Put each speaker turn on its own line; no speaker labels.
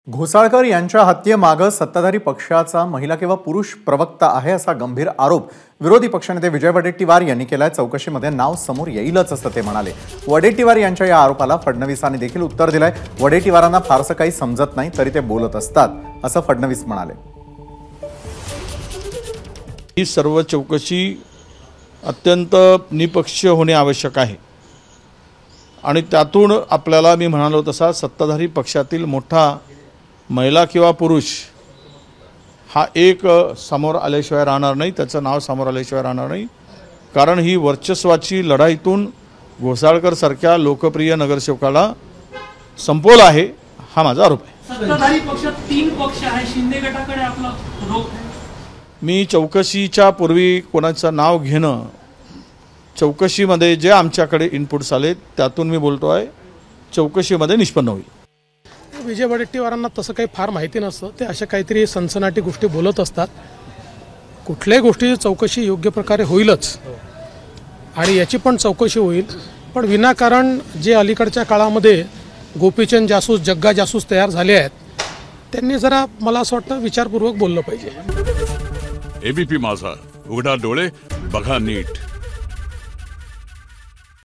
घोसाळकर यांच्या हत्येमागे सत्ताधारी पक्षाचा महिला किंवा पुरुष प्रवक्ता आहे असा गंभीर आरोप विरोधी पक्षनेते विजय वडेट्टीवार यांनी केलाय। चौकशीमध्ये नाव समोर येईलच असं ते म्हणाले। वडेट्टीवार यांच्या या आरोपाला फडणवीसांनी देखील उत्तर दिलंय। वडेट्टीवारांना फारसं काही समजत नाही तरी ते बोलत असतात असं फडणवीस म्हणाले।
ही सर्व चौकशी अत्यंत निपक्ष होणे आवश्यक आहे आणि त्यातून आपल्याला मी म्हणालो तसा सत्ताधारी पक्षातील मोठा महिला किंवा पुरुष हा एक समोर आल्याशिवाय राहणार नाही, त्याचं नाव समोर आल्याशिवाय राहणार नाही। कारण ही वर्चस्वाची लढाईतून घोसाळकर सारख्या लोकप्रिय नगरसेवकाला संपवलं आहे, हा माझा आरोप आहे।
सत्ताधारी पक्षात 3 पक्ष आहे, शिंदे गटाकडे आपला रोख आहे।
मी चौकशीच्या पूर्वी कोणाचं नाव घेणं, चौकशीमध्ये जे आमच्याकडे इनपुट्स आले त्यातून मी बोलतो आहे, चौकशीमध्ये निष्पन्न होईल।
विजय वडेट्टीवारांना तसं काही फार माहिती नसतं, ते अशा काहीतरी सनसनाटी गोष्टी बोलत असतात। कुठल्याही गोष्टीची चौकशी योग्य प्रकारे होईलच आणि याची पण चौकशी होईल, पण विनाकारण जे अलीकडच्या काळामध्ये गोपीचंद जासूस, जग्गा जासूस तयार झाले आहेत, त्यांनी जरा मला असं वाटतं विचारपूर्वक बोललं पाहिजे।
एबीपी माझा, उघडा डोळे बघा नीट।